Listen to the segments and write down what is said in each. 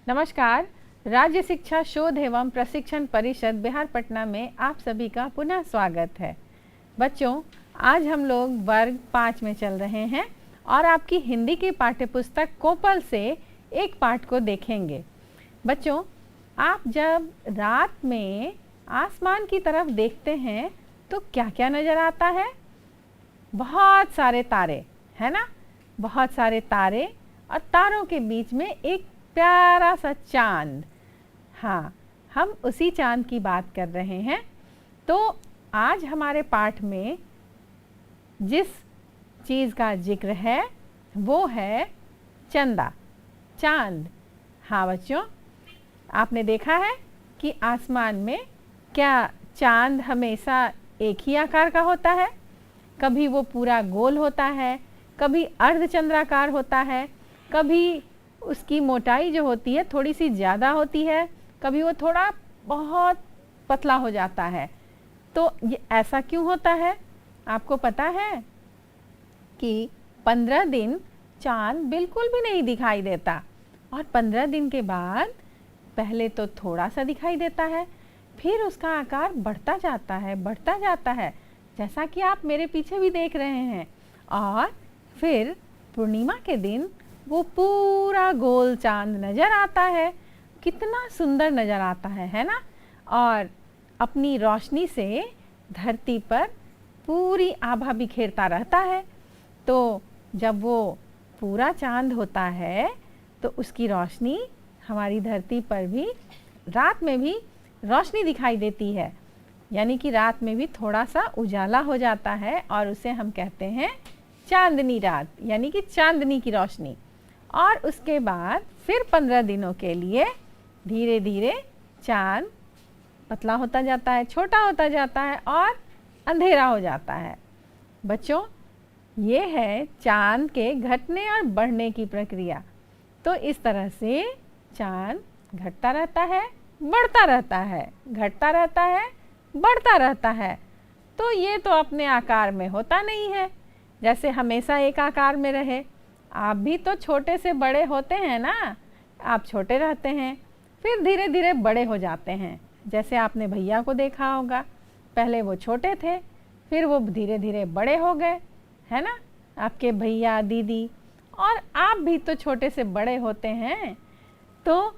नमस्कार। राज्य शिक्षा शोध एवं प्रशिक्षण परिषद बिहार पटना में आप सभी का पुनः स्वागत है। बच्चों, आज हम लोग वर्ग 5 में चल रहे हैं और आपकी हिंदी की पाठ्यपुस्तक कोपल से एक पाठ को देखेंगे। बच्चों, आप जब रात में आसमान की तरफ देखते हैं तो क्या क्या नज़र आता है? बहुत सारे तारे, है ना? बहुत सारे तारे और तारों के बीच में एक प्यारा सा चांद। हाँ, हम उसी चांद की बात कर रहे हैं। तो आज हमारे पाठ में जिस चीज़ का जिक्र है वो है चंदा, चांद। हाँ बच्चों, आपने देखा है कि आसमान में क्या चांद हमेशा एक ही आकार का होता है? कभी वो पूरा गोल होता है, कभी अर्धचंद्राकार होता है, कभी उसकी मोटाई जो होती है थोड़ी सी ज़्यादा होती है, कभी वो थोड़ा बहुत पतला हो जाता है। तो ये ऐसा क्यों होता है? आपको पता है कि 15 दिन चांद बिल्कुल भी नहीं दिखाई देता और 15 दिन के बाद पहले तो थोड़ा सा दिखाई देता है, फिर उसका आकार बढ़ता जाता है, जैसा कि आप मेरे पीछे भी देख रहे हैं। और फिर पूर्णिमा के दिन वो पूरा गोल चांद नज़र आता है। कितना सुंदर नज़र आता है ना? और अपनी रोशनी से धरती पर पूरी आभा बिखेरता रहता है। तो जब वो पूरा चांद होता है तो उसकी रोशनी हमारी धरती पर भी रात में भी रोशनी दिखाई देती है, यानी कि रात में भी थोड़ा सा उजाला हो जाता है और उसे हम कहते हैं चांदनी रात, यानी कि चांदनी की रोशनी। और उसके बाद फिर 15 दिनों के लिए धीरे धीरे चांद पतला होता जाता है, छोटा होता जाता है और अंधेरा हो जाता है। बच्चों, ये है चांद के घटने और बढ़ने की प्रक्रिया। तो इस तरह से चांद घटता रहता है, बढ़ता रहता है, घटता रहता है, बढ़ता रहता है। तो ये तो अपने आकार में होता नहीं है, जैसे हमेशा एक आकार में रहे। आप भी तो छोटे से बड़े होते हैं ना। आप छोटे रहते हैं, फिर धीरे धीरे बड़े हो जाते हैं। जैसे आपने भैया को देखा होगा, पहले वो छोटे थे, फिर वो धीरे धीरे बड़े हो गए, है ना? आपके भैया दीदी, और आप भी तो छोटे से बड़े होते हैं। तो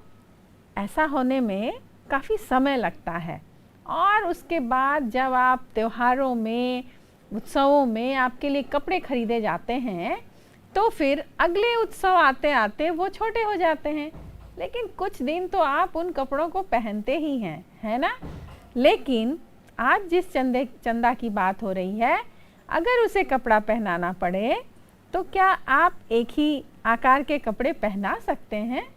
ऐसा होने में काफ़ी समय लगता है। और उसके बाद जब आप त्योहारों में, उत्सवों में आपके लिए कपड़े खरीदे जाते हैं तो फिर अगले उत्सव आते आते वो छोटे हो जाते हैं। लेकिन कुछ दिन तो आप उन कपड़ों को पहनते ही हैं, है ना? लेकिन आज जिस चंदा की बात हो रही है, अगर उसे कपड़ा पहनाना पड़े तो क्या आप एक ही आकार के कपड़े पहना सकते हैं?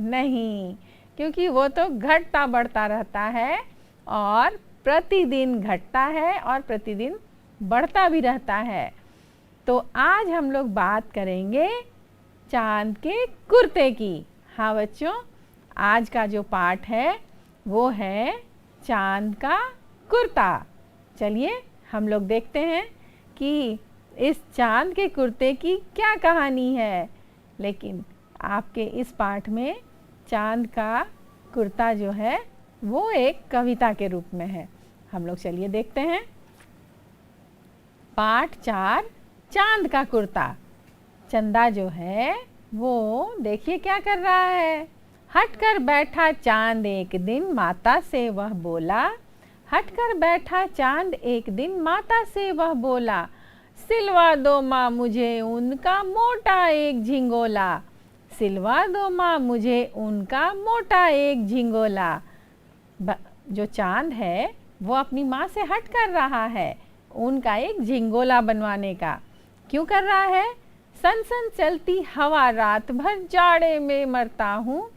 नहीं, क्योंकि वो तो घटता बढ़ता रहता है और प्रतिदिन घटता है और प्रतिदिन बढ़ता भी रहता है। तो आज हम लोग बात करेंगे चांद के कुर्ते की। हाँ बच्चों, आज का जो पाठ है वो है चांद का कुर्ता। चलिए हम लोग देखते हैं कि इस चांद के कुर्ते की क्या कहानी है। लेकिन आपके इस पाठ में चांद का कुर्ता जो है वो एक कविता के रूप में है। हम लोग चलिए देखते हैं। पाठ 4, चांद का कुर्ता। चंदा जो है वो देखिए क्या कर रहा है। हटकर बैठा चांद एक दिन माता से वह बोला, हटकर बैठा चांद एक दिन माता से वह बोला, सिलवा दो माँ मुझे उनका मोटा एक झिंगोला, सिलवा दो माँ मुझे उनका मोटा एक झिंगोला। जो चांद है वो अपनी माँ से हट कर रहा है उनका एक झिंगोला बनवाने का। क्यों कर रहा है? सन सन चलती हवा रात भर जाड़े में मरता हूँ,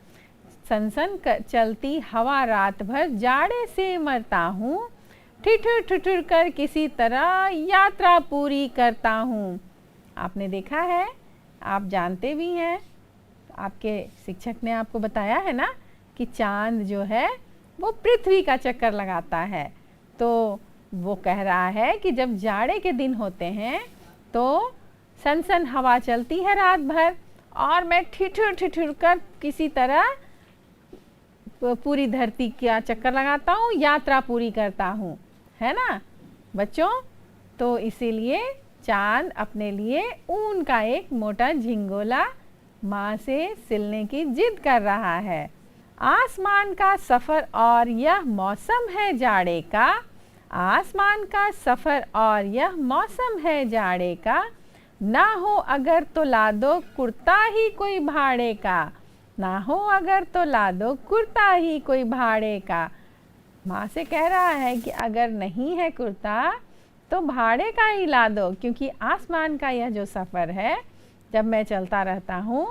सन सन चलती हवा रात भर जाड़े से मरता हूँ, ठिठुर ठिठुर कर किसी तरह यात्रा पूरी करता हूँ। आपने देखा है, आप जानते भी हैं, आपके शिक्षक ने आपको बताया है ना कि चांद जो है वो पृथ्वी का चक्कर लगाता है। तो वो कह रहा है कि जब जाड़े के दिन होते हैं तो सन सन हवा चलती है रात भर और मैं ठिठुर ठिठुर कर किसी तरह पूरी धरती का चक्कर लगाता हूँ, यात्रा पूरी करता हूँ, है ना बच्चों। तो इसीलिए चांद अपने लिए ऊन का एक मोटा झिंगोला माँ से सिलने की जिद कर रहा है। आसमान का सफ़र और यह मौसम है जाड़े का, आसमान का सफ़र और यह मौसम है जाड़े का, ना हो अगर तो ला दो कुर्ता ही कोई भाड़े का, ना हो अगर तो ला दो कुर्ता ही कोई भाड़े का। माँ से कह रहा है कि अगर नहीं है कुर्ता तो भाड़े का ही ला दो, क्योंकि आसमान का यह जो सफ़र है जब मैं चलता रहता हूँ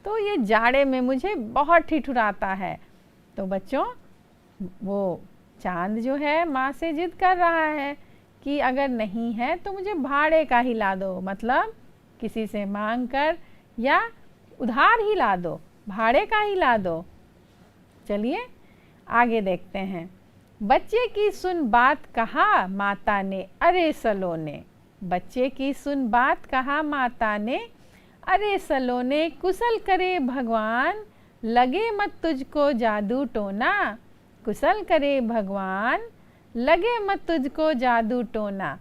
तो ये जाड़े में मुझे बहुत ठिठुराता है। तो बच्चों वो चांद जो है माँ से जिद कर रहा है कि अगर नहीं है तो मुझे भाड़े का ही ला दो, मतलब किसी से मांग कर या उधार ही ला दो, भाड़े का ही ला दो। चलिए आगे देखते हैं। बच्चे की सुन बात कहा माता ने अरे सलोने, बच्चे की सुन बात कहा माता ने अरे सलोने, कुशल करे भगवान लगे मत तुझको जादू टोना, कुशल करे भगवान लगे मत तुझको जादू टोना।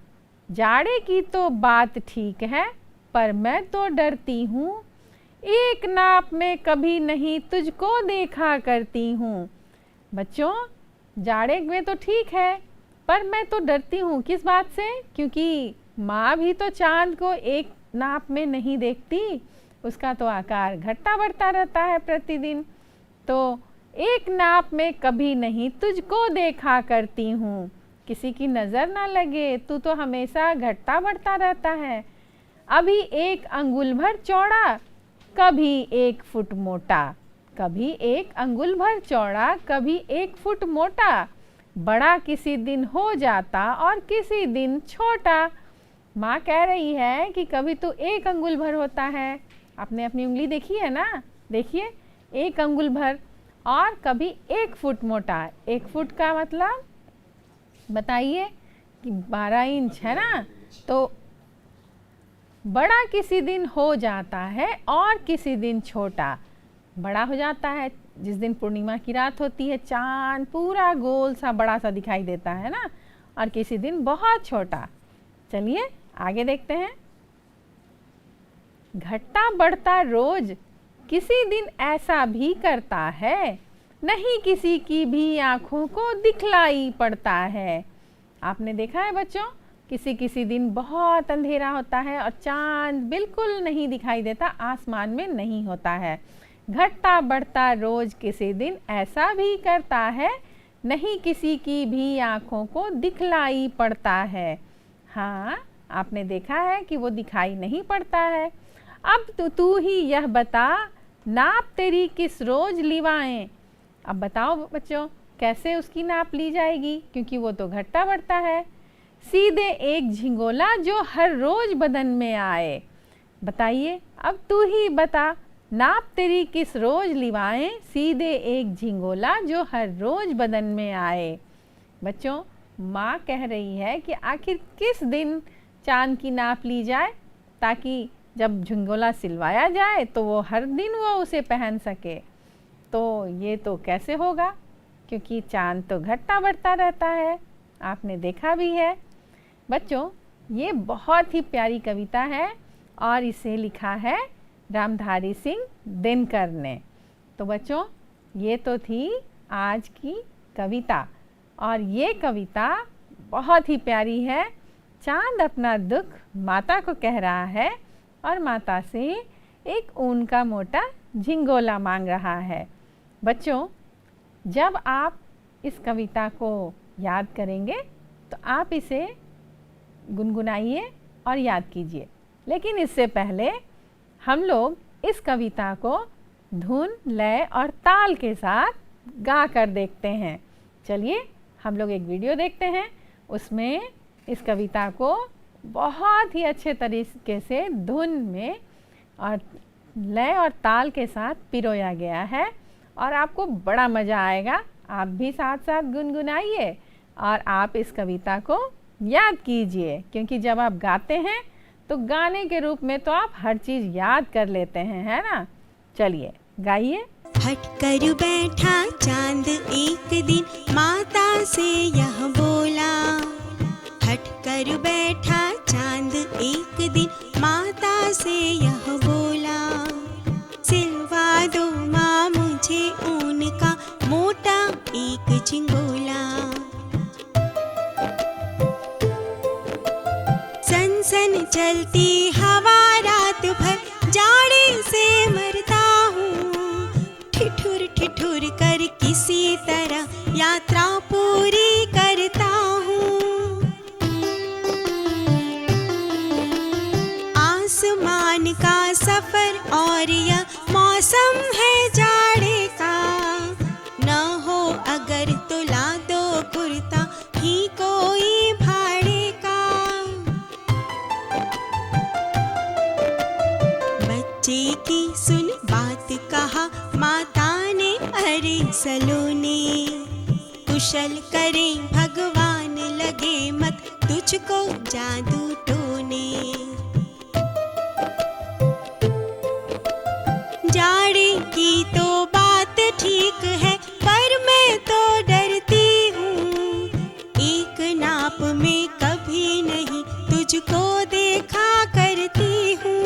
जाड़े की तो बात ठीक है पर मैं तो डरती हूँ, एक नाप में कभी नहीं तुझको देखा करती हूँ। बच्चों जाड़े में तो ठीक है पर मैं तो डरती हूँ, किस बात से? क्योंकि माँ भी तो चांद को एक नाप में नहीं देखती, उसका तो आकार घटता बढ़ता रहता है प्रतिदिन। तो एक नाप में कभी नहीं तुझको देखा करती हूँ, किसी की नज़र ना लगे, तू तो हमेशा घटता बढ़ता रहता है। अभी एक अंगुल भर चौड़ा कभी 1 फुट मोटा, कभी 1 अंगुल भर चौड़ा कभी 1 फुट मोटा, बड़ा किसी दिन हो जाता और किसी दिन छोटा। माँ कह रही है कि कभी तो 1 अंगुल भर होता है, आपने अपनी उंगली देखी है ना, देखिए 1 अंगुल भर, और कभी 1 फुट मोटा। 1 फुट का मतलब बताइए कि 12 इंच है ना। तो बड़ा किसी दिन हो जाता है और किसी दिन छोटा। बड़ा हो जाता है जिस दिन पूर्णिमा की रात होती है, चांद पूरा गोल सा बड़ा सा दिखाई देता है ना, और किसी दिन बहुत छोटा। चलिए आगे देखते हैं। घटता बढ़ता रोज किसी दिन ऐसा भी करता है, नहीं किसी की भी आँखों को दिखलाई पड़ता है। आपने देखा है बच्चों, किसी दिन बहुत अंधेरा होता है और चांद बिल्कुल नहीं दिखाई देता, आसमान में नहीं होता है। घटता बढ़ता रोज किसी दिन ऐसा भी करता है, नहीं किसी की भी आँखों को दिखलाई पड़ता है। हाँ आपने देखा है कि वो दिखाई नहीं पड़ता है। अब तो तू ही यह बता नाप तेरी किस रोज लिवाएं। अब बताओ बच्चों कैसे उसकी नाप ली जाएगी, क्योंकि वो तो घटता बढ़ता है। सीधे एक झिंगोला जो हर रोज बदन में आए। बताइए अब तू ही बता नाप तेरी किस रोज लिवाएं, सीधे एक झिंगोला जो हर रोज बदन में आए। बच्चों माँ कह रही है कि आखिर किस दिन चांद की नाप ली जाए ताकि जब झिंगोला सिलवाया जाए तो वो हर दिन वो उसे पहन सके। तो ये तो कैसे होगा, क्योंकि चांद तो घटता बढ़ता रहता है, आपने देखा भी है। बच्चों ये बहुत ही प्यारी कविता है और इसे लिखा है रामधारी सिंह दिनकर ने। तो बच्चों ये तो थी आज की कविता, और ये कविता बहुत ही प्यारी है। चांद अपना दुख माता को कह रहा है और माता से एक ऊन का मोटा झिंगोला मांग रहा है। बच्चों जब आप इस कविता को याद करेंगे तो आप इसे गुनगुनाइए और याद कीजिए, लेकिन इससे पहले हम लोग इस कविता को धुन, लय और ताल के साथ गा कर देखते हैं। चलिए हम लोग एक वीडियो देखते हैं, उसमें इस कविता को बहुत ही अच्छे तरीके से धुन में और लय और ताल के साथ पिरोया गया है और आपको बड़ा मज़ा आएगा। आप भी साथ साथ गुनगुनाइए और आप इस कविता को याद कीजिए, क्योंकि जब आप गाते हैं तो गाने के रूप में तो आप हर चीज़ याद कर लेते हैं, है ना। चलिए गाइए। हट कर बैठा चांद एक दिन, माता से यह बोला। हट कर बैठा चांद एक दिन, माता से यह बोला। सिलवा दो माँ मुझे ऊन का मोटा एक झिंगोला। सन चलती हवा रात भर, जाड़े से मरता हूँ। ठिठुर ठिठुर कर किसी तरह यात्रा पूरी करता हूँ। आसमान का सफर और यह मौसम है जाड़े का। न हो अगर तो ला दो कुर्ता ही कोई भाड़े का। बच्चे की सुन बात कहा माता ने, अरे सलोने। कुशल करें भगवान लगे मत तुझको जादू टोने। जाड़े की तो बात ठीक है, पर मैं तो डरती हूँ। एक नाप में कभी नहीं तुझको देखा करती हूँ।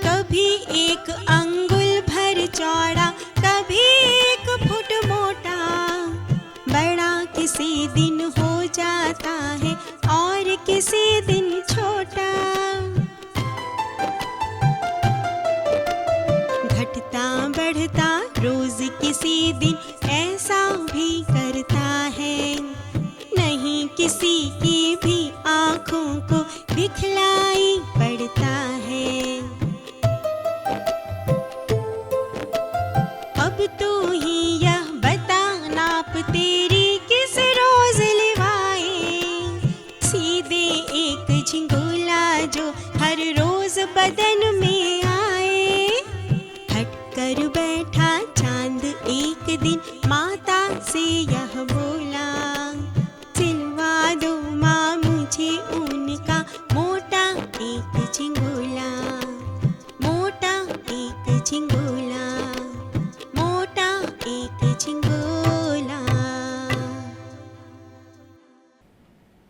कभी एक अंगुल भर चौड़ा, कभी एक फुट मोटा। बड़ा किसी दिन हो जाता है और किसी दिन छोटा। घटता बढ़ता रोज किसी दिन ऐसा भी करता है। नहीं किसी की भी आँखों को दिखलाई पड़ता है। अब तू ही यह बता नाप तेरी किस रोज लिवाए। सीधे एक झिंगोला जो हर रोज बदन में आए। हट कर बैठा चांद एक दिन, माता से यह बोला। सिलवा दो माँ मुझे ऊन का मोटा एक झिंगोला। मोटा एक झिंगोला, मोटा एक झिंगोला।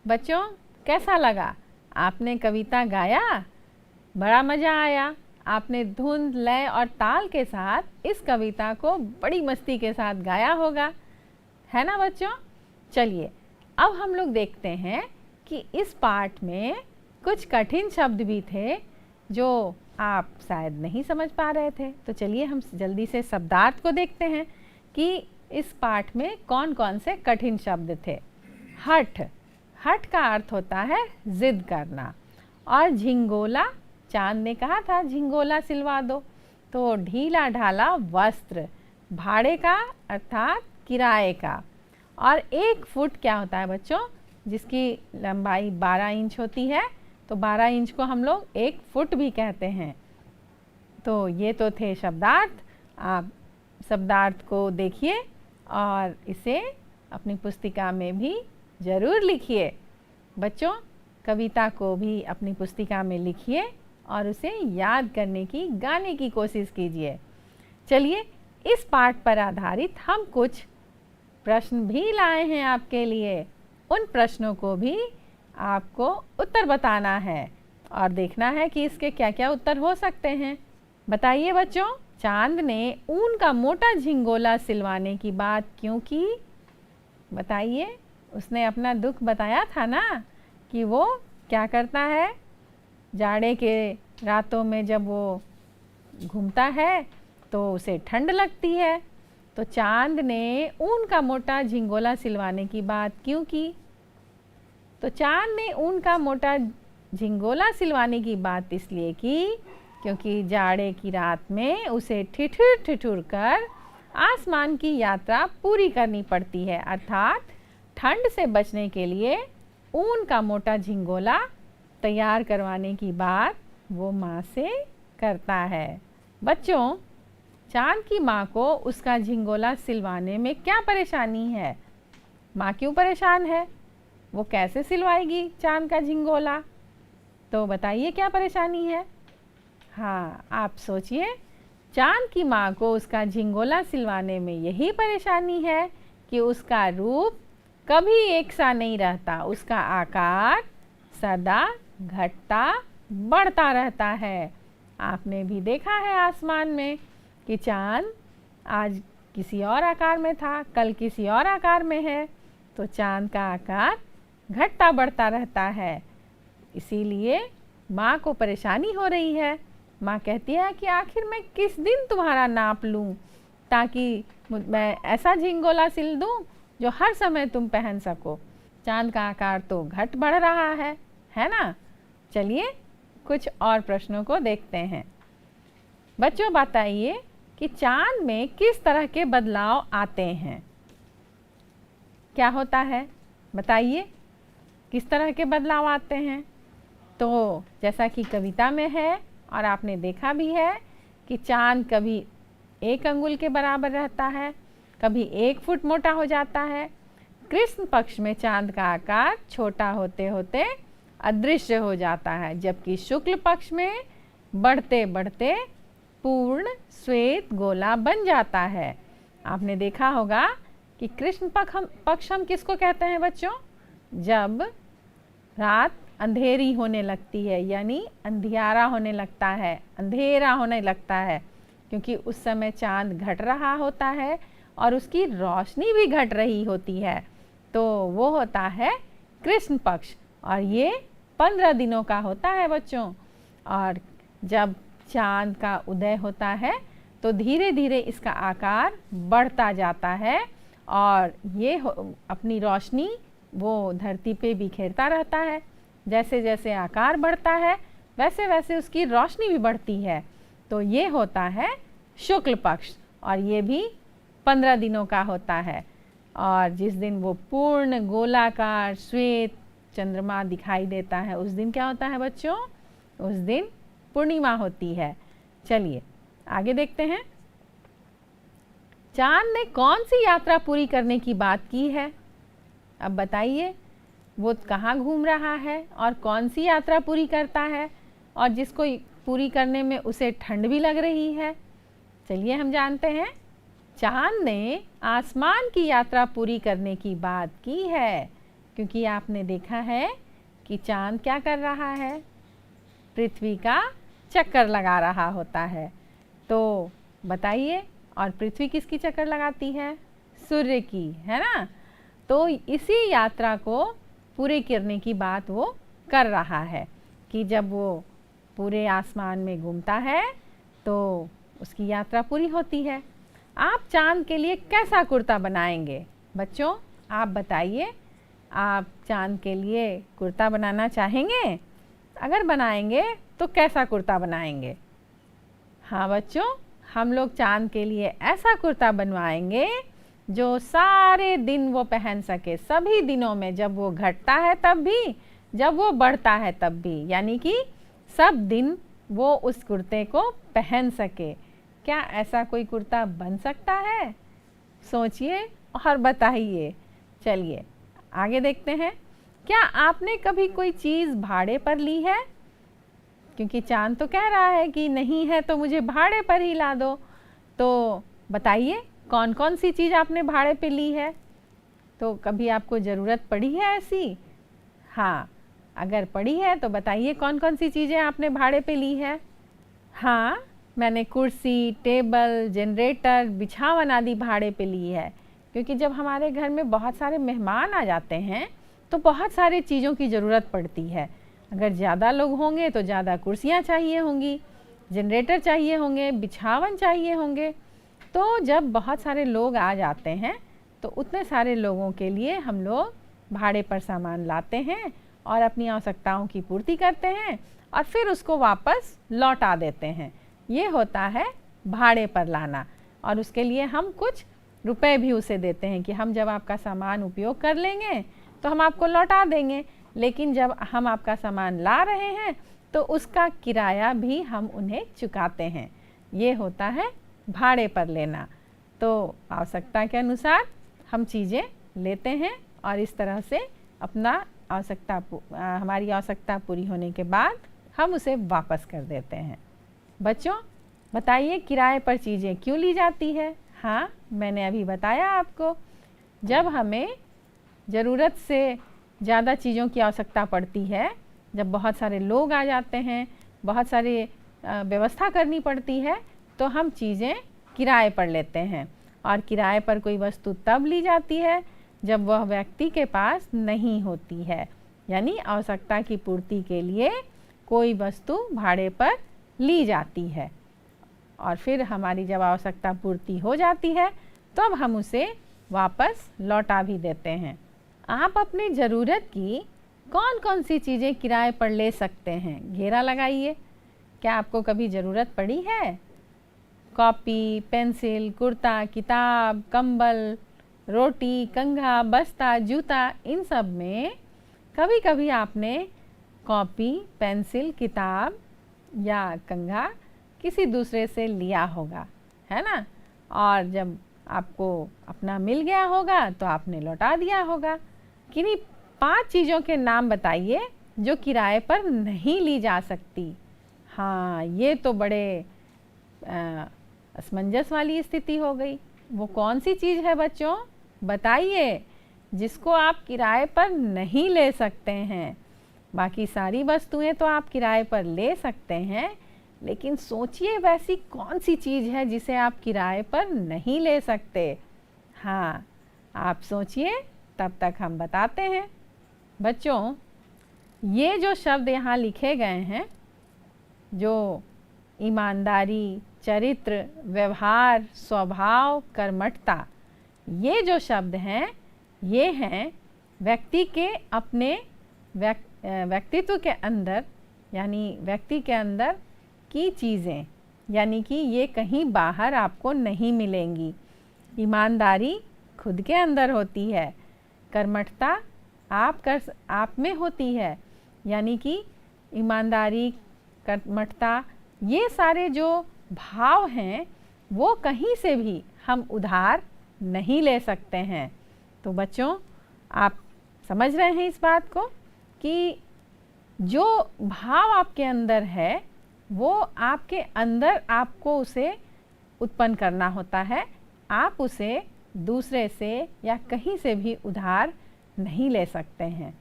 बच्चों, कैसा लगा? आपने कविता गाया, बड़ा मज़ा आया। आपने धुन, लय और ताल के साथ इस कविता को बड़ी मस्ती के साथ गाया होगा, है ना बच्चों? चलिए अब हम लोग देखते हैं कि इस पाठ में कुछ कठिन शब्द भी थे जो आप शायद नहीं समझ पा रहे थे। तो चलिए हम जल्दी से शब्दार्थ को देखते हैं कि इस पाठ में कौन कौन से कठिन शब्द थे। हठ, हठ का अर्थ होता है जिद करना। और झिंगोला, चांद ने कहा था झिंगोला सिलवा दो, तो ढीला ढाला वस्त्र, भाड़े का अर्थात किराए का। और 1 फुट क्या होता है बच्चों? जिसकी लंबाई 12 इंच होती है, तो 12 इंच को हम लोग 1 फुट भी कहते हैं। तो ये तो थे शब्दार्थ। आप शब्दार्थ को देखिए और इसे अपनी पुस्तिका में भी ज़रूर लिखिए। बच्चों, कविता को भी अपनी पुस्तिका में लिखिए और उसे याद करने की, गाने की कोशिश कीजिए। चलिए इस पाठ पर आधारित हम कुछ प्रश्न भी लाए हैं आपके लिए। उन प्रश्नों को भी आपको उत्तर बताना है और देखना है कि इसके क्या क्या उत्तर हो सकते हैं। बताइए बच्चों, चांद ने ऊन का मोटा झिंगोला सिलवाने की बात क्यों की? बताइए, उसने अपना दुख बताया था ना कि वो क्या करता है, जाड़े के रातों में जब वो घूमता है तो उसे ठंड लगती है। तो चांद ने ऊन का मोटा झिंगोला सिलवाने की बात क्यों की? तो चांद ने ऊन का मोटा झिंगोला सिलवाने की बात इसलिए की क्योंकि जाड़े की रात में उसे ठिठुर ठिठुर कर आसमान की यात्रा पूरी करनी पड़ती है, अर्थात ठंड से बचने के लिए ऊन का मोटा झिंगोला तैयार करवाने की बात वो माँ से करता है। बच्चों, चांद की माँ को उसका झिंगोला सिलवाने में क्या परेशानी है? माँ क्यों परेशान है? वो कैसे सिलवाएगी चांद का झिंगोला? तो बताइए क्या परेशानी है? हाँ, आप सोचिए, चांद की माँ को उसका झिंगोला सिलवाने में यही परेशानी है कि उसका रूप कभी एक सा नहीं रहता, उसका आकार सदा घटता बढ़ता रहता है। आपने भी देखा है आसमान में कि चांद आज किसी और आकार में था, कल किसी और आकार में है, तो चांद का आकार घटता बढ़ता रहता है। इसीलिए माँ को परेशानी हो रही है। माँ कहती है कि आखिर मैं किस दिन तुम्हारा नाप लूँ ताकि मैं ऐसा झिंगोला सिल दूँ जो हर समय तुम पहन सको। चांद का आकार तो घट बढ़ रहा है ना। चलिए कुछ और प्रश्नों को देखते हैं। बच्चों बताइए कि चांद में किस तरह के बदलाव आते हैं? क्या होता है बताइए, किस तरह के बदलाव आते हैं? तो जैसा कि कविता में है और आपने देखा भी है कि चांद कभी 1 अंगुल के बराबर रहता है, कभी 1 फुट मोटा हो जाता है। कृष्ण पक्ष में चांद का आकार छोटा होते होते अदृश्य हो जाता है, जबकि शुक्ल पक्ष में बढ़ते बढ़ते पूर्ण श्वेत गोला बन जाता है। आपने देखा होगा कि कृष्ण पक्ष हम किसको कहते हैं बच्चों? जब रात अंधेरी होने लगती है, यानी अंधियारा होने लगता है, अंधेरा होने लगता है, क्योंकि उस समय चांद घट रहा होता है और उसकी रोशनी भी घट रही होती है, तो वो होता है कृष्ण पक्ष। और ये 15 दिनों का होता है बच्चों। और जब चांद का उदय होता है तो धीरे धीरे इसका आकार बढ़ता जाता है और ये अपनी रोशनी वो धरती पे बिखेरता रहता है। जैसे जैसे आकार बढ़ता है वैसे वैसे उसकी रोशनी भी बढ़ती है। तो ये होता है शुक्ल पक्ष और ये भी 15 दिनों का होता है। और जिस दिन वो पूर्ण गोलाकार श्वेत चंद्रमा दिखाई देता है उस दिन क्या होता है बच्चों? उस दिन पूर्णिमा होती है। चलिए आगे देखते हैं। चांद ने कौन सी यात्रा पूरी करने की बात की है? अब बताइए, वो कहाँ घूम रहा है और कौन सी यात्रा पूरी करता है और जिसको पूरी करने में उसे ठंड भी लग रही है? चलिए हम जानते हैं। चांद ने आसमान की यात्रा पूरी करने की बात की है, क्योंकि आपने देखा है कि चांद क्या कर रहा है? पृथ्वी का चक्कर लगा रहा होता है। तो बताइए, और पृथ्वी किसकी चक्कर लगाती है? सूर्य की, है ना। तो इसी यात्रा को पूरे करने की बात वो कर रहा है कि जब वो पूरे आसमान में घूमता है तो उसकी यात्रा पूरी होती है। आप चांद के लिए कैसा कुर्ता बनाएंगे? बच्चों आप बताइए, आप चांद के लिए कुर्ता बनाना चाहेंगे? अगर बनाएंगे तो कैसा कुर्ता बनाएंगे? हाँ बच्चों, हम लोग चांद के लिए ऐसा कुर्ता बनवाएंगे जो सारे दिन वो पहन सके, सभी दिनों में, जब वो घटता है तब भी, जब वो बढ़ता है तब भी, यानी कि सब दिन वो उस कुर्ते को पहन सके। क्या ऐसा कोई कुर्ता बन सकता है? सोचिए और बताइए। चलिए आगे देखते हैं। क्या आपने कभी कोई चीज़ भाड़े पर ली है? क्योंकि चांद तो कह रहा है कि नहीं है तो मुझे भाड़े पर ही ला दो। तो बताइए कौन कौन सी चीज़ आपने भाड़े पे ली है? तो कभी आपको ज़रूरत पड़ी है ऐसी? हाँ, अगर पड़ी है तो बताइए कौन कौन सी चीज़ें आपने भाड़े पे ली है? हाँ, मैंने कुर्सी, टेबल, जनरेटर, बिछावन आदि भाड़े पे ली है, क्योंकि जब हमारे घर में बहुत सारे मेहमान आ जाते हैं तो बहुत सारी चीज़ों की ज़रूरत पड़ती है। अगर ज़्यादा लोग होंगे तो ज़्यादा कुर्सियाँ चाहिए होंगी, जनरेटर चाहिए होंगे, बिछावन चाहिए होंगे। तो जब बहुत सारे लोग आ जाते हैं तो उतने सारे लोगों के लिए हम लोग भाड़े पर सामान लाते हैं और अपनी आवश्यकताओं की पूर्ति करते हैं और फिर उसको वापस लौटा देते हैं। ये होता है भाड़े पर लाना। और उसके लिए हम कुछ रुपए भी उसे देते हैं कि हम जब आपका सामान उपयोग कर लेंगे तो हम आपको लौटा देंगे, लेकिन जब हम आपका सामान ला रहे हैं तो उसका किराया भी हम उन्हें चुकाते हैं। ये होता है भाड़े पर लेना। तो आवश्यकता के अनुसार हम चीज़ें लेते हैं और इस तरह से हमारी आवश्यकता पूरी होने के बाद हम उसे वापस कर देते हैं। बच्चों बताइए, किराए पर चीज़ें क्यों ली जाती है? हाँ, मैंने अभी बताया आपको, जब हमें ज़रूरत से ज़्यादा चीज़ों की आवश्यकता पड़ती है, जब बहुत सारे लोग आ जाते हैं, बहुत सारी व्यवस्था करनी पड़ती है, तो हम चीज़ें किराए पर लेते हैं। और किराए पर कोई वस्तु तब ली जाती है जब वह व्यक्ति के पास नहीं होती है, यानी आवश्यकता की पूर्ति के लिए कोई वस्तु भाड़े पर ली जाती है। और फिर हमारी जब आवश्यकता पूर्ति हो जाती है तब तो हम उसे वापस लौटा भी देते हैं। आप अपनी ज़रूरत की कौन कौन सी चीज़ें किराए पर ले सकते हैं? घेरा लगाइए। क्या आपको कभी ज़रूरत पड़ी है? कॉपी, पेंसिल, कुर्ता, किताब, कंबल, रोटी, कंघा, बस्ता, जूता, इन सब में कभी कभी आपने कॉपी, पेंसिल, किताब या कंघा किसी दूसरे से लिया होगा, है ना? और जब आपको अपना मिल गया होगा तो आपने लौटा दिया होगा। किन्हीं 5 चीज़ों के नाम बताइए जो किराए पर नहीं ली जा सकती। हाँ, ये तो बड़े असमंजस वाली स्थिति हो गई। वो कौन सी चीज़ है बच्चों? बताइए, जिसको आप किराए पर नहीं ले सकते हैं। बाकी सारी वस्तुएं तो आप किराए पर ले सकते हैं, लेकिन सोचिए वैसी कौन सी चीज़ है जिसे आप किराए पर नहीं ले सकते। हाँ, आप सोचिए, तब तक हम बताते हैं। बच्चों, ये जो शब्द यहाँ लिखे गए हैं, जो ईमानदारी, चरित्र, व्यवहार, स्वभाव, कर्मठता, ये जो शब्द हैं, ये हैं व्यक्ति के अपने व्यक्तित्व के अंदर, यानी व्यक्ति के अंदर की चीज़ें, यानी कि ये कहीं बाहर आपको नहीं मिलेंगी। ईमानदारी खुद के अंदर होती है, कर्मठता आप में होती है, यानी कि ईमानदारी, कर्मठता, ये सारे जो भाव हैं वो कहीं से भी हम उधार नहीं ले सकते हैं। तो बच्चों, आप समझ रहे हैं इस बात को कि जो भाव आपके अंदर है वो आपके अंदर आपको उसे उत्पन्न करना होता है। आप उसे दूसरे से या कहीं से भी उधार नहीं ले सकते हैं।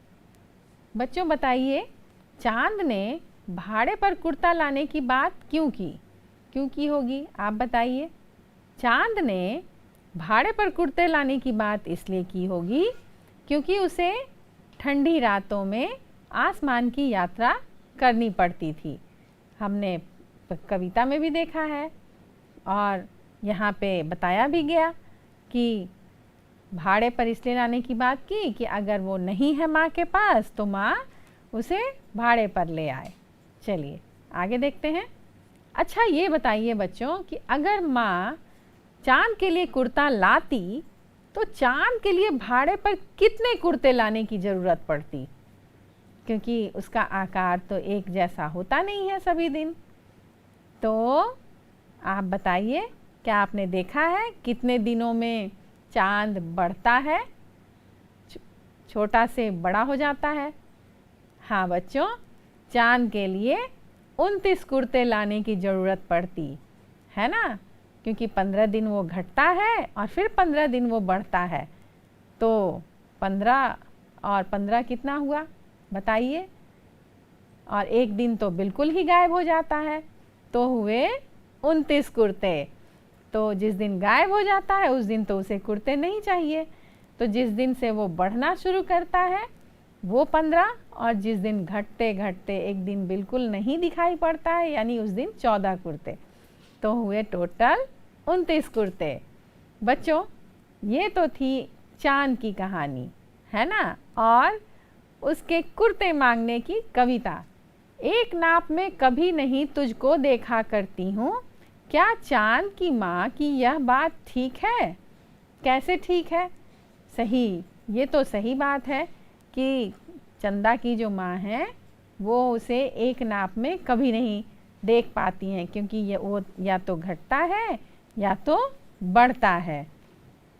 बच्चों बताइए, चांद ने भाड़े पर कुर्ता लाने की बात क्यों की होगी? आप बताइए। चांद ने भाड़े पर कुर्ते लाने की बात इसलिए की होगी क्योंकि उसे ठंडी रातों में आसमान की यात्रा करनी पड़ती थी। हमने कविता में भी देखा है और यहाँ पे बताया भी गया कि भाड़े पर इसलिए लाने की बात की कि अगर वो नहीं है माँ के पास तो माँ उसे भाड़े पर ले आए। चलिए आगे देखते हैं। अच्छा, ये बताइए बच्चों कि अगर माँ चांद के लिए कुर्ता लाती तो चांद के लिए भाड़े पर कितने कुर्ते लाने की ज़रूरत पड़ती? क्योंकि उसका आकार तो एक जैसा होता नहीं है सभी दिन। तो आप बताइए, क्या आपने देखा है कितने दिनों में चांद बढ़ता है, छोटा से बड़ा हो जाता है? हाँ बच्चों, चांद के लिए 29 कुर्ते लाने की ज़रूरत पड़ती है ना, क्योंकि 15 दिन वो घटता है और फिर 15 दिन वो बढ़ता है। तो 15 और 15 कितना हुआ बताइए? और एक दिन तो बिल्कुल ही गायब हो जाता है, तो हुए 29 कुर्ते। तो जिस दिन गायब हो जाता है उस दिन तो उसे कुर्ते नहीं चाहिए। तो जिस दिन से वो बढ़ना शुरू करता है वो 15, और जिस दिन घटते घटते एक दिन बिल्कुल नहीं दिखाई पड़ता है यानी उस दिन 14 कुर्ते। तो हुए टोटल 29 कुर्ते। बच्चों, ये तो थी चांद की कहानी, है ना, और उसके कुर्ते मांगने की कविता। एक नाप में कभी नहीं तुझको देखा करती हूँ, क्या चांद की माँ की यह बात ठीक है? कैसे ठीक है? सही, ये तो सही बात है कि चंदा की जो माँ है वो उसे एक नाप में कभी नहीं देख पाती हैं, क्योंकि ये वो या तो घटता है या तो बढ़ता है।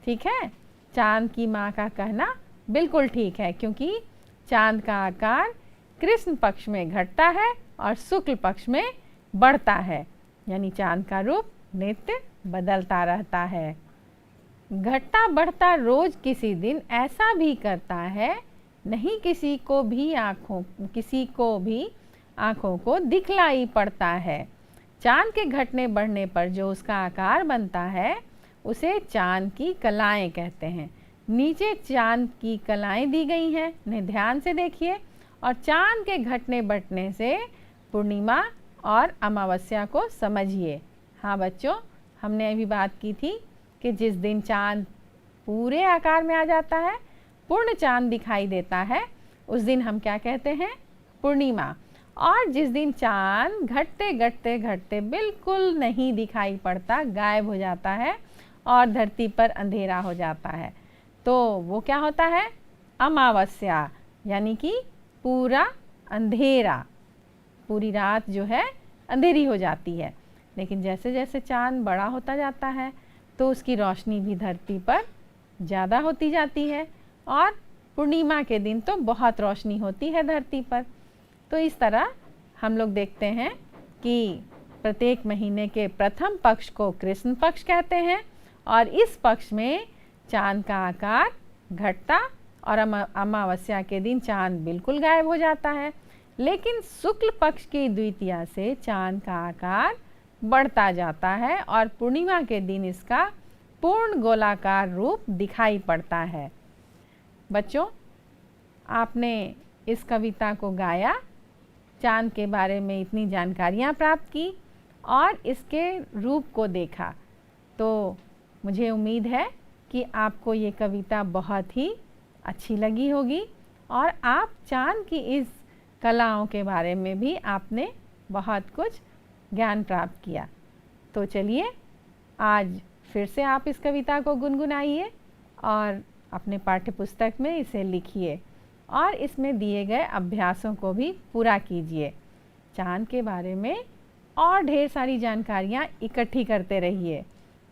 ठीक है, चांद की माँ का कहना बिल्कुल ठीक है, क्योंकि चांद का आकार कृष्ण पक्ष में घटता है और शुक्ल पक्ष में बढ़ता है। यानी चांद का रूप नित्य बदलता रहता है। घटता बढ़ता रोज किसी दिन ऐसा भी करता है, नहीं किसी को भी आँखों को दिखलाई पड़ता है। चांद के घटने बढ़ने पर जो उसका आकार बनता है उसे चांद की कलाएं कहते हैं। नीचे चांद की कलाएं दी गई हैं, उन्हें ध्यान से देखिए। और चांद के घटने बढ़ने से पूर्णिमा और अमावस्या को समझिए। हाँ बच्चों, हमने अभी बात की थी कि जिस दिन चांद पूरे आकार में आ जाता है, पूर्ण चांद दिखाई देता है, उस दिन हम क्या कहते हैं? पूर्णिमा। और जिस दिन चांद घटते घटते घटते बिल्कुल नहीं दिखाई पड़ता, गायब हो जाता है और धरती पर अंधेरा हो जाता है, तो वो क्या होता है? अमावस्या। यानी कि पूरा अंधेरा, पूरी रात जो है अंधेरी हो जाती है। लेकिन जैसे जैसे चांद बड़ा होता जाता है तो उसकी रोशनी भी धरती पर ज़्यादा होती जाती है और पूर्णिमा के दिन तो बहुत रोशनी होती है धरती पर। तो इस तरह हम लोग देखते हैं कि प्रत्येक महीने के प्रथम पक्ष को कृष्ण पक्ष कहते हैं और इस पक्ष में चांद का आकार घटता और अमावस्या के दिन चांद बिल्कुल गायब हो जाता है। लेकिन शुक्ल पक्ष की द्वितीया से चांद का आकार बढ़ता जाता है और पूर्णिमा के दिन इसका पूर्ण गोलाकार रूप दिखाई पड़ता है। बच्चों, आपने इस कविता को गाया, चांद के बारे में इतनी जानकारियाँ प्राप्त की और इसके रूप को देखा, तो मुझे उम्मीद है कि आपको ये कविता बहुत ही अच्छी लगी होगी और आप चांद की इस कलाओं के बारे में भी आपने बहुत कुछ ज्ञान प्राप्त किया। तो चलिए आज फिर से आप इस कविता को गुनगुनाइए और अपने पाठ्य पुस्तक में इसे लिखिए और इसमें दिए गए अभ्यासों को भी पूरा कीजिए। चांद के बारे में और ढेर सारी जानकारियाँ इकट्ठी करते रहिए।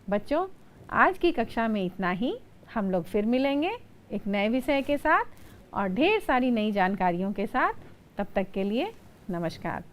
बच्चों, आज की कक्षा में इतना ही। हम लोग फिर मिलेंगे एक नए विषय के साथ और ढेर सारी नई जानकारियों के साथ। तब तक के लिए नमस्कार।